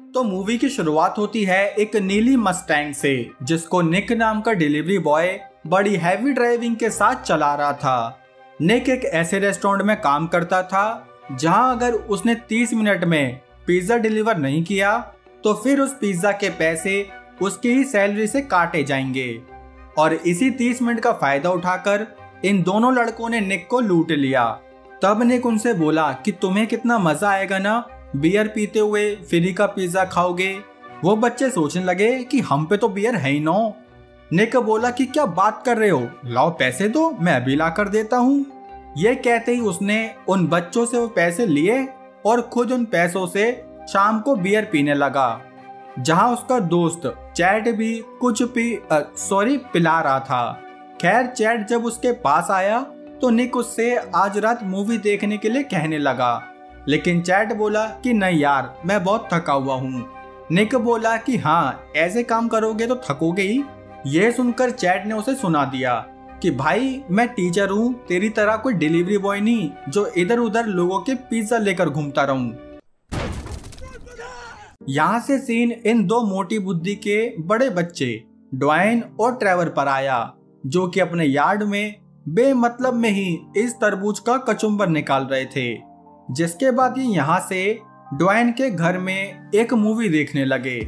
तो मूवी की शुरुआत होती है एक नीली मस्टैंग से, जिसको निक नाम का डिलीवरी बॉय बड़ी हैवी ड्राइविंग के साथ चला रहा था। निक एक ऐसे रेस्टोरेंट में काम करता था जहां अगर उसने 30 मिनट में पिज्जा डिलीवर नहीं किया तो फिर उस पिज्जा के पैसे उसकी ही सैलरी से काटे जाएंगे। और इसी 30 मिनट का फायदा उठाकर इन दोनों लड़कों ने निक को लूट लिया। तब निक उनसे बोला कि तुम्हें कितना मजा आएगा ना, बियर पीते हुए फ्री का पिज्जा खाओगे। वो बच्चे सोचने लगे कि हम पे तो बियर है ही ना। निक बोला कि क्या बात कर रहे हो, लाओ पैसे दो, मैं अभी ला कर देता हूँ। ये कहते ही उसने उन बच्चों से वो पैसे लिए और खुद उन पैसों से शाम को बियर पीने लगा, जहां उसका दोस्त चैट भी कुछ पिला रहा था। खैर चैट जब उसके पास आया तो निक उससे आज रात मूवी देखने के लिए कहने लगा, लेकिन चैट बोला कि नहीं यार, मैं बहुत थका हुआ हूँ। निक बोला कि हाँ, ऐसे काम करोगे तो थकोगे ही। ये सुनकर चैट ने उसे सुना दिया कि भाई मैं टीचर हूँ, तेरी तरह कोई डिलीवरी बॉय नहीं जो इधर उधर लोगों के पिज्जा लेकर घूमता रहूं। यहाँ से सीन इन दो मोटी बुद्धि के बड़े बच्चे ड्वाइन और ट्रेवर पर आया, जो कि अपने यार्ड में बेमतलब में ही इस तरबूज का कचुम्बर निकाल रहे थे। जिसके बाद ये यहाँ से ड्वाइन के घर में एक मूवी देखने लगे।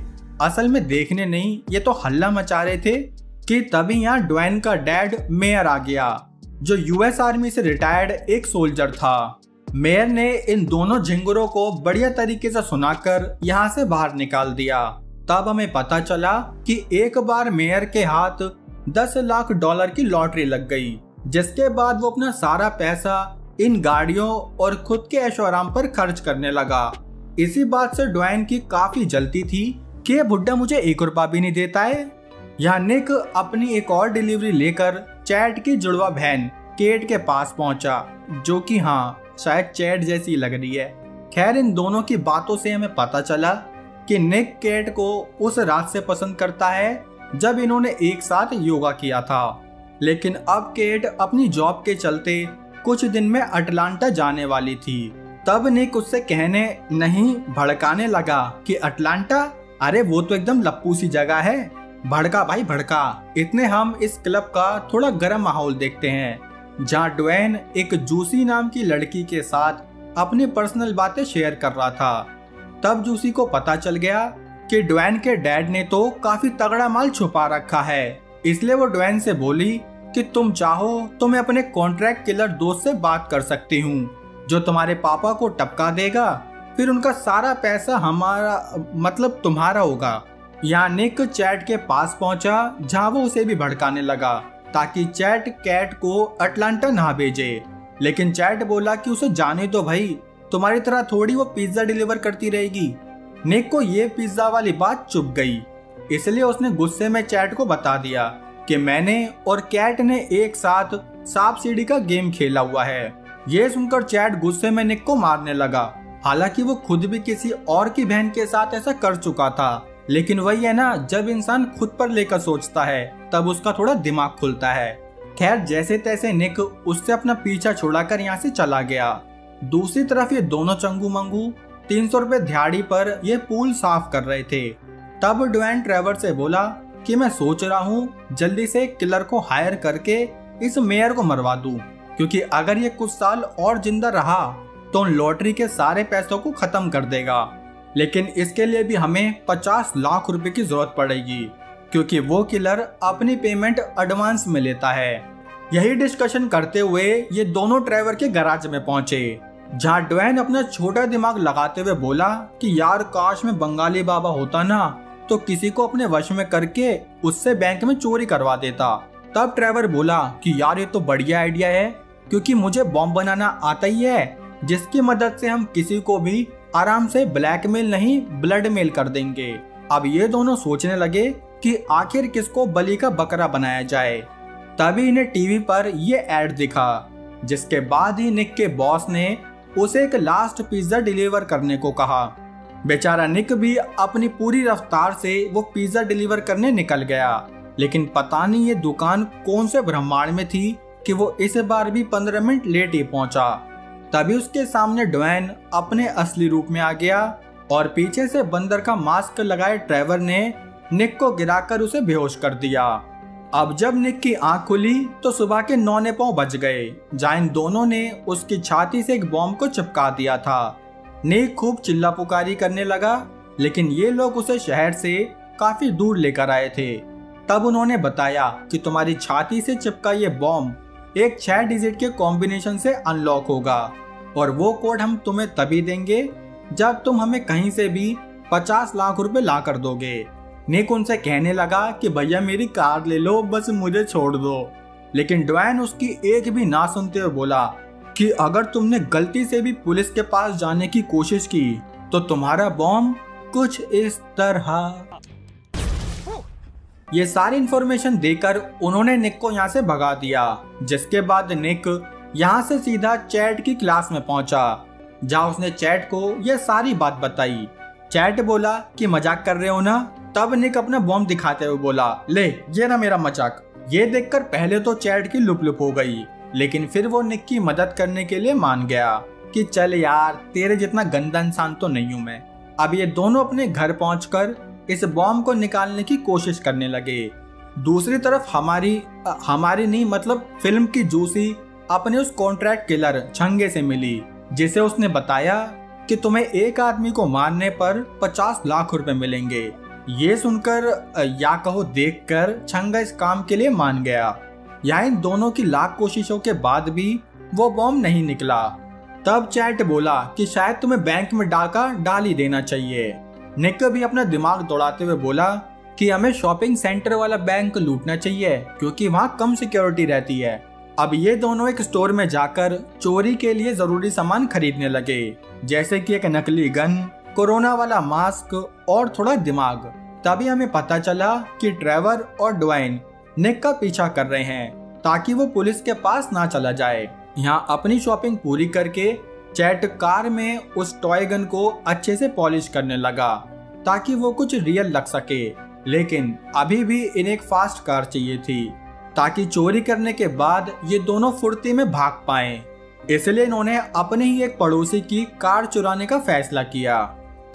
असल में देखने नहीं, ये तो हल्ला मचा रहे थे कि तभी यहाँ ड्वाइन का डैड मेयर आ गया, जो यूएस आर्मी से रिटायर्ड एक सोल्जर था। मेयर ने इन दोनों झिंगुरों को बढ़िया तरीके से सुनाकर यहाँ से बाहर निकाल दिया। तब हमें पता चला कि एक बार मेयर के हाथ $10 लाख की लॉटरी लग गई, जिसके बाद वो अपना सारा पैसा इन गाड़ियों और खुद के ऐशो आराम पर खर्च करने लगा। इसी बात से ड्वाइन की काफी जलती थी कि ये बुड्ढा मुझे 1 रुपया भी नहीं देता है। यहाँ निक अपनी एक और डिलीवरी लेकर चैट की जुड़वा बहन केट के पास पहुंचा, जो कि हाँ शायद चैट जैसी लग रही है। खैर इन दोनों की बातों से हमें पता चला कि निक केट को उस रात से पसंद करता है जब इन्होंने एक साथ योगा किया था। लेकिन अब केट अपनी जॉब के चलते कुछ दिन में अटलांटा जाने वाली थी। तब निक उससे कहने नहीं भड़काने लगा कि अटलांटा, अरे वो तो एकदम लप्पू सी जगह है, भड़का भाई भड़का। इतने हम इस क्लब का थोड़ा गर्म माहौल देखते हैं, जहाँ ड्वेन एक जूसी नाम की लड़की के साथ अपनी पर्सनल बातें शेयर कर रहा था। तब जूसी को पता चल गया कि ड्वेन के डैड ने तो काफी तगड़ा माल छुपा रखा है, इसलिए वो ड्वेन से बोली कि तुम चाहो तो मैं अपने कॉन्ट्रैक्ट किलर दोस्त से बात कर सकती हूँ, जो तुम्हारे पापा को टपका देगा, फिर उनका सारा पैसा हमारा मतलब तुम्हारा होगा। यहाँ निक चैट के पास पहुंचा, जहाँ वो उसे भी भड़काने लगा ताकि चैट कैट को अटलांटा ना भेजे। लेकिन चैट बोला कि उसे जाने दो भाई, तुम्हारी तरह थोड़ी वो पिज्जा डिलीवर करती रहेगी। निक को ये पिज्जा वाली बात चुभ गई, इसलिए उसने गुस्से में चैट को बता दिया कि मैंने और कैट ने एक साथ सांप सीढ़ी का गेम खेला हुआ है। ये सुनकर चैट गुस्से में निक को मारने लगा। हालांकि वो खुद भी किसी और की बहन के साथ ऐसा कर चुका था, लेकिन वही है ना, जब इंसान खुद पर लेकर सोचता है तब उसका थोड़ा दिमाग खुलता है। खैर जैसे तैसे निक उससे अपना पीछा छुड़ाकर यहाँ से चला गया। दूसरी तरफ ये दोनों चंगू मंगू 300 रुपए दिहाड़ी पर ये पूल साफ कर रहे थे। तब ड्वेन ट्रेवर से बोला कि मैं सोच रहा हूँ जल्दी से एक किलर को हायर करके इस मेयर को मरवा दूं, क्योंकि अगर ये कुछ साल और जिंदा रहा तो उन लॉटरी के सारे पैसों को खत्म कर देगा। लेकिन इसके लिए भी हमें 50 लाख रुपए की जरूरत पड़ेगी, क्योंकि वो किलर अपनी पेमेंट एडवांस में लेता है। यही डिस्कशन करते हुए ये दोनों ट्रेवर के गैराज में पहुंचे, जहां ड्वेन अपना छोटा दिमाग लगाते हुए बोला कि यार काश में बंगाली बाबा होता ना, तो किसी को अपने वश में करके उससे बैंक में चोरी करवा देता। तब ट्रेवर बोला कि यार ये तो बढ़िया आइडिया है, क्योंकि मुझे बॉम्ब बनाना आता ही है, जिसकी मदद से हम किसी को भी आराम से ब्लैकमेल नहीं ब्लडमेल कर देंगे। अब ये दोनों सोचने लगे कि आखिर किसको बलि का बकरा बनाया जाए। तभी इन्हें टीवी पर ये एड दिखा, जिसके बाद ही निक के बॉस ने उसे एक लास्ट पिज्जा डिलीवर करने को कहा। बेचारा निक भी अपनी पूरी रफ्तार से वो पिज्जा डिलीवर करने निकल गया, लेकिन पता नहीं ये दुकान कौन से ब्रह्मांड में थी कि वो इस बार भी 15 मिनट लेट ही पहुंचा। तभी उसके सामने ड्वेन अपने असली रूप में आ गया, और पीछे से बंदर का मास्क लगाए ट्रेवर ने निक को गिराकर उसे बेहोश कर दिया। अब जब निक की आंख खुली तो सुबह के 9 बज गए, जहां इन दोनों ने उसकी छाती से एक बॉम्ब को चिपका दिया था। निक खूब चिल्ला पुकारी करने लगा, लेकिन ये लोग उसे शहर से काफी दूर लेकर आए थे। तब उन्होंने बताया कि तुम्हारी छाती से चिपका ये बॉम्ब एक 6 डिजिट के कॉम्बिनेशन से अनलॉक होगा और वो कोड हम तुम्हें तभी देंगे जब तुम हमें कहीं से भी 50 लाख रुपए ला कर दोगे। निक उनसे कहने लगा कि भैया मेरी कार ले लो, बस मुझे छोड़ दो। लेकिन ड्वेन उसकी एक भी ना सुनते हुए बोला कि अगर तुमने गलती से भी पुलिस के पास जाने की कोशिश की तो तुम्हारा बॉम्ब कुछ इस तरह। ये सारी इंफॉर्मेशन देकर उन्होंने निक को यहाँ से भगा दिया, जिसके बाद निक यहाँ से सीधा चैट की क्लास में पहुंचा, जहाँ उसने चैट को यह सारी बात बताई। चैट बोला कि मजाक कर रहे हो ना। तब निक अपना बॉम्ब दिखाते हुए बोला, ले ये ना मेरा मजाक। ये देखकर पहले तो चैट की लुप हो गई, लेकिन फिर वो निक की मदद करने के लिए मान गया कि चल यार, तेरे जितना गंदा इंसान तो नहीं हूं मैं। अब ये दोनों अपने घर पहुंचकर इस बॉम्ब को निकालने की कोशिश करने लगे। दूसरी तरफ हमारी नहीं मतलब फिल्म की जूसी अपने उस कॉन्ट्रैक्ट किलर छंगे से मिली, जिसे उसने बताया कि तुम्हें एक आदमी को मारने पर 50 लाख रुपए मिलेंगे। ये सुनकर या कहो देखकर छंगा इस काम के लिए मान गया। यहाँ इन दोनों की लाख कोशिशों के बाद भी वो बॉम्ब नहीं निकला। तब चैट बोला कि शायद तुम्हें बैंक में डाका डाल ही देना चाहिए। निक भी अपना दिमाग दौड़ाते हुए बोला कि हमें शॉपिंग सेंटर वाला बैंक लूटना चाहिए क्योंकि वहाँ कम सिक्योरिटी रहती है। अब ये दोनों एक स्टोर में जाकर चोरी के लिए जरूरी सामान खरीदने लगे, जैसे कि एक नकली गन, कोरोना वाला मास्क और थोड़ा दिमाग। तभी हमें पता चला कि ट्रेवर और ड्वेन निक का पीछा कर रहे हैं ताकि वो पुलिस के पास ना चला जाए। यहाँ अपनी शॉपिंग पूरी करके चैट कार में उस टॉय गन को अच्छे से पॉलिश करने लगा ताकि वो कुछ रियल लग सके, लेकिन अभी भी इन्हें एक फास्ट कार चाहिए थी ताकि चोरी करने के बाद ये दोनों फुर्ती में भाग पाएं। इसलिए इन्होंने अपने ही एक पड़ोसी की कार चुराने का फैसला किया।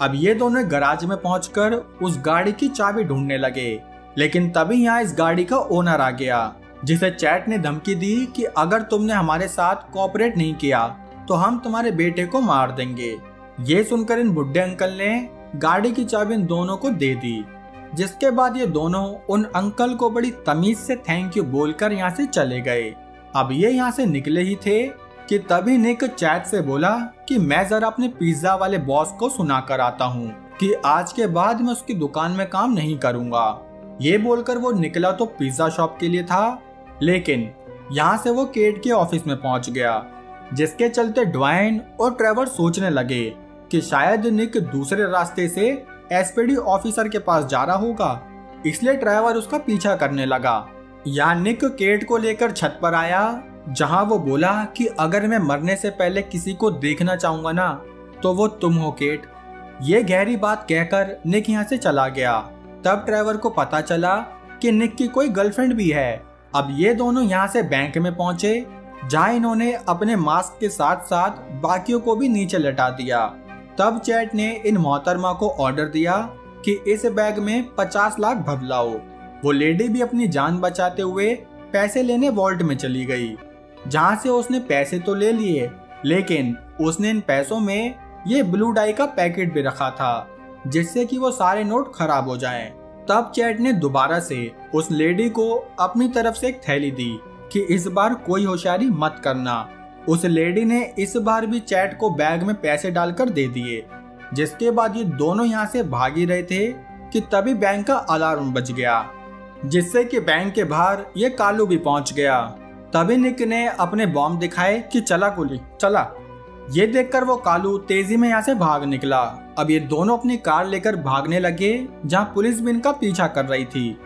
अब ये दोनों गैराज में पहुंचकर उस गाड़ी की चाबी ढूंढने लगे, लेकिन तभी यहाँ इस गाड़ी का ओनर आ गया, जिसे चैट ने धमकी दी कि अगर तुमने हमारे साथ कोऑपरेट नहीं किया तो हम तुम्हारे बेटे को मार देंगे। ये सुनकर इन बुढ़े अंकल ने गाड़ी की चाबी इन दोनों को दे दी, जिसके बाद ये दोनों उन अंकल को बड़ी तमीज से थैंक यू बोलकर यहाँ से चले गए। अब ये यहाँ से निकले ही थे कि तभी निक चैट से बोला कि मैं जरा अपने पिज्जा वाले बॉस को सुना कर आता हूँ कि आज के बाद मैं उसकी दुकान में काम नहीं करूँगा। ये बोलकर वो निकला तो पिज्जा शॉप के लिए था, लेकिन यहाँ से वो केट के ऑफिस में पहुँच गया, जिसके चलते ड्वेन और ट्रेवर सोचने लगे कि शायद निक दूसरे रास्ते से एसपीडी ऑफिसर के पास जा रहा होगा, इसलिए ट्रेवर उसका पीछा करने लगा। यहाँ निक केट को लेकर छत पर आया, जहाँ वो बोला कि अगर मैं मरने से पहले किसी को देखना चाहूंगा ना तो वो तुम हो केट। ये गहरी बात कहकर निक यहाँ से चला गया। तब ट्रेवर को पता चला कि निक की कोई गर्लफ्रेंड भी है। अब ये दोनों यहाँ से बैंक में पहुंचे, जहाँ इन्होंने अपने मास्क के साथ साथ बाकियों को भी नीचे लटा दिया। तब चैट ने इन मोहतरमा को ऑर्डर दिया कि इस बैग में 50 लाख भर लाओ। वो लेडी भी अपनी जान बचाते हुए पैसे लेने वॉल्ट में चली गई, जहाँ से उसने पैसे तो ले लिए, लेकिन उसने इन पैसों में ये ब्लू डाई का पैकेट भी रखा था, जिससे कि वो सारे नोट खराब हो जाएं। तब चैट ने दोबारा से उस लेडी को अपनी तरफ से एक थैली दी कि इस बार कोई होशियारी मत करना। उस लेडी ने इस बार भी चैट को बैग में पैसे डालकर दे दिए, जिसके बाद ये दोनों यहाँ से भाग ही रहे थे कि तभी बैंक का अलार्म बज गया, जिससे कि बैंक के बाहर ये कालू भी पहुंच गया। तभी निक ने अपने बॉम्ब दिखाए कि चला गोली चला। ये देखकर वो कालू तेजी में यहाँ से भाग निकला। अब ये दोनों अपनी कार लेकर भागने लगे, जहाँ पुलिस भी इनका पीछा कर रही थी।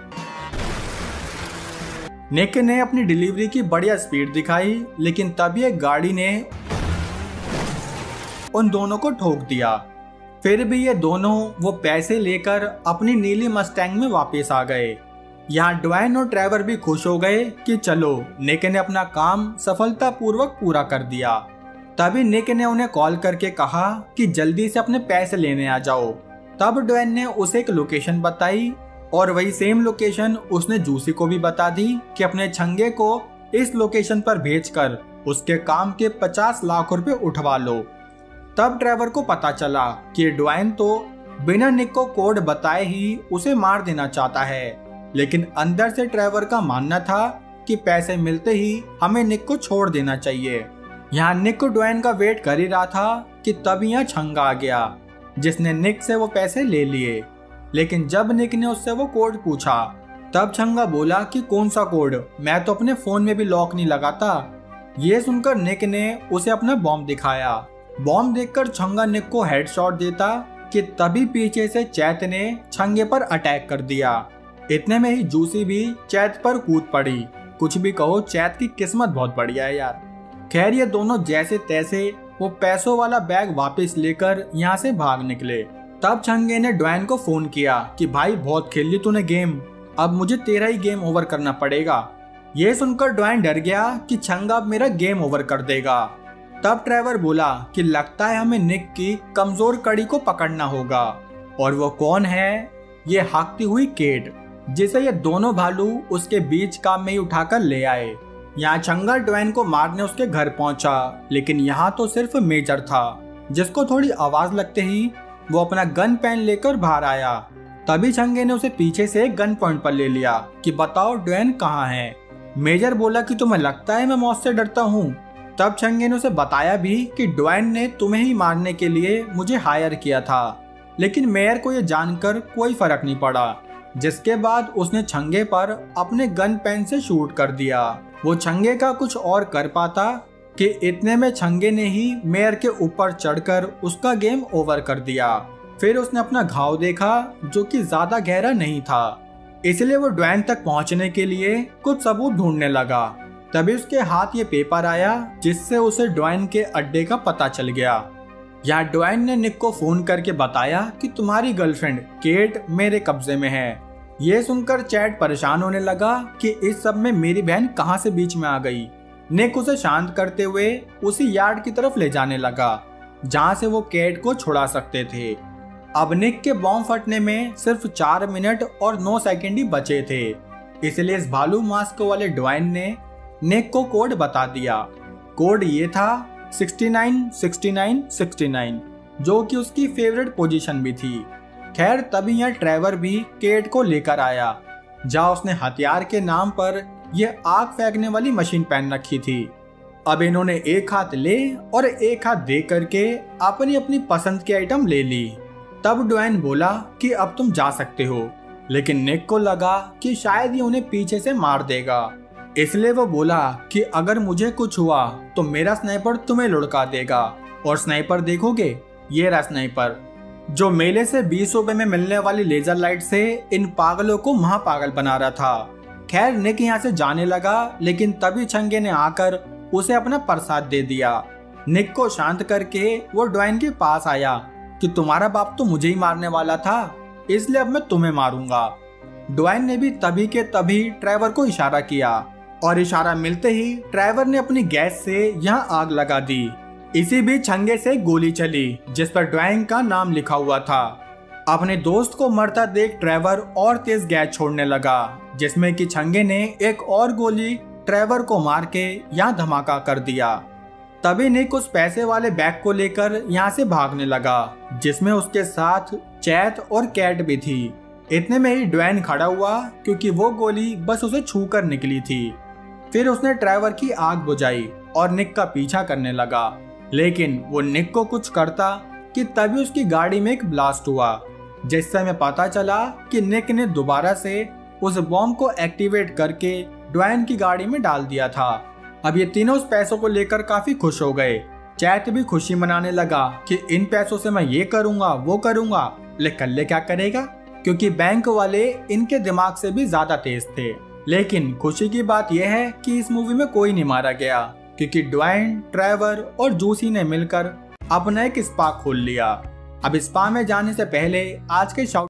निक ने अपनी डिलीवरी की बढ़िया स्पीड दिखाई, लेकिन तभी एक गाड़ी ने उन दोनों को ठोक दिया। फिर भी ये दोनों वो पैसे लेकर अपनी नीली मस्टैंग में वापस आ गए। यहाँ ड्वेन और ट्रेवर भी खुश हो गए कि चलो निक ने अपना काम सफलतापूर्वक पूरा कर दिया। तभी निक ने उन्हें कॉल करके कहा कि जल्दी से अपने पैसे लेने आ जाओ। तब ड्वेन ने उसे एक लोकेशन बताई और वही सेम लोकेशन उसने जूसी को भी बता दी कि अपने छंगे को इस लोकेशन पर भेजकर उसके काम के 50 लाख रुपए उठवा लो। तब ट्रेवर को पता चला कि ड्वेन तो बिना निक को कोड बताए ही उसे मार देना चाहता है, लेकिन अंदर से ट्रेवर का मानना था कि पैसे मिलते ही हमें निक को छोड़ देना चाहिए। यहाँ निक ड्वेन का वेट कर ही रहा था कि तभी यहाँ छंगा आ गया, जिसने निक से वो पैसे ले लिए। लेकिन जब निक ने उससे वो कोड पूछा तब छंगा बोला कि कौन सा कोड, मैं तो अपने फोन में भी लॉक नहीं लगाता। ये सुनकर निक ने उसे अपना बॉम्ब दिखाया। बॉम्ब देखकर छंगा निक को हेडशॉट देता कि तभी पीछे से चैत ने छंगे पर अटैक कर दिया। इतने में ही जूसी भी चैत पर कूद पड़ी। कुछ भी कहो, चैत की किस्मत बहुत बढ़िया है यार। खैर ये दोनों जैसे तैसे वो पैसों वाला बैग वापस लेकर यहाँ से भाग निकले। तब छंगे ने ड्वेन को फोन किया कि भाई बहुत खेल ली तूने गेम, अब मुझे तेरा ही गेम ओवर करना पड़ेगा। ये सुनकर ड्वेन डर गया कि छंगा अब मेरा गेम ओवर कर देगा। तब ट्रेवर बोला कि लगता है हमें निक की कमजोर कड़ी को पकड़ना होगा, और वो कौन है? ये हाकती हुई केट, जिसे ये दोनों भालू उसके बीच काम में ही उठाकर ले आए। यहाँ छंगा ड्वेन को मारने उसके घर पहुंचा, लेकिन यहाँ तो सिर्फ मेजर था, जिसको थोड़ी आवाज लगते ही वो अपना गन पेन लेकर बाहर आया। तभी छंगे ने उसे पीछे से गन पॉइंट पर ले लिया कि बताओ ड्वेन कहाँ है। मेजर बोला कि तुम्हें लगता है मैं मौत से डरता हूँ। तब छंगे ने उसे बताया भी कि ड्वेन ने तुम्हें ही मारने के लिए मुझे हायर किया था, लेकिन मेयर को यह जानकर कोई फर्क नहीं पड़ा, जिसके बाद उसने छंगे पर अपने गन पेन से शूट कर दिया। वो छंगे का कुछ और कर पाता कि इतने में छंगे ने ही मेयर के ऊपर चढ़कर उसका गेम ओवर कर दिया। फिर उसने अपना घाव देखा जो कि ज्यादा गहरा नहीं था, इसलिए वो ड्वेन तक पहुंचने के लिए कुछ सबूत ढूंढने लगा। तभी उसके हाथ ये पेपर आया जिससे उसे ड्वेन के अड्डे का पता चल गया। यहाँ ड्वेन ने निक को फोन करके बताया कि तुम्हारी गर्लफ्रेंड केट मेरे कब्जे में है। ये सुनकर चैट परेशान होने लगा कि इस सब में मेरी बहन कहाँ से बीच में आ गई। निक उसे शांत करते हुए उसी यार्ड की तरफ ले जाने लगा जहाँ से वो केट को छुड़ा सकते थे। अब निक के बॉम्ब फटने में सिर्फ 4 मिनट और 9 सेकंड ही बचे थे, इसलिए इस भालू मास्क वाले ड्वेन ने निक को कोड बता दिया। कोड ये था 696969, जो कि उसकी फेवरेट पोजीशन भी थी। खैर तभी यह ट्रेवर भी केट को लेकर आया, जहाँ उसने हथियार के नाम पर यह आग फेंकने वाली मशीन पहन रखी थी। अब इन्होंने एक हाथ ले और एक हाथ दे करके अपनी अपनी पसंद की आइटम ले ली। तब ड्वेन बोला कि अब तुम जा सकते हो, लेकिन निक को लगा कि शायद ये उन्हें पीछे से मार देगा, इसलिए वो बोला कि अगर मुझे कुछ हुआ तो मेरा स्नाइपर तुम्हें लुढ़का देगा। और स्नाइपर देखोगे, ये रहा स्नाइपर, जो मेले से 20 रुपए में मिलने वाली लेजर लाइट से इन पागलों को महापागल बना रहा था। खैर निक यहाँ से जाने लगा, लेकिन तभी छंगे ने आकर उसे अपना प्रसाद दे दिया। निक को शांत करके वो ड्वेन के पास आया कि तुम्हारा बाप तो मुझे ही मारने वाला था, इसलिए अब मैं तुम्हें मारूंगा। ड्वेन ने भी तभी के तभी ट्रेवर को इशारा किया, और इशारा मिलते ही ट्रेवर ने अपनी गैस से यहाँ आग लगा दी। इसी बीच छंगे से गोली चली जिस पर ड्वेन का नाम लिखा हुआ था। अपने दोस्त को मरता देख ट्रेवर और तेज गैस छोड़ने लगा, जिसमें कि छंगे ने एक और गोली ट्रेवर को मार के यहाँ धमाका कर दिया। तभी निक उस पैसे वाले बैग को लेकर यहाँ से भागने लगा, जिसमें उसके साथ चैत और कैट भी थी। इतने में ही ड्वेन खड़ा हुआ, क्योंकि वो गोली बस उसे छूकर निकली थी। फिर उसने ट्रेवर की आग बुझाई और निक का पीछा करने लगा, लेकिन वो निक को कुछ करता कि तभी उसकी गाड़ी में एक ब्लास्ट हुआ, जिससे हमें पता चला कि निक ने दोबारा से उस बॉम्ब को एक्टिवेट करके ड्वेन की गाड़ी में डाल दिया था। अब ये तीनों उस पैसों को लेकर काफी खुश हो गए। चैट भी खुशी मनाने लगा कि इन पैसों से मैं ये करूंगा वो करूंगा, लेकिन कल्ले क्या करेगा, क्योंकि बैंक वाले इनके दिमाग से भी ज्यादा तेज थे। लेकिन खुशी की बात यह है कि इस मूवी में कोई नहीं मारा गया, क्योंकि ड्वेन, ट्रेवर और जूसी ने मिलकर अपना एक स्पा खोल लिया। अब स्पा में जाने से पहले आज के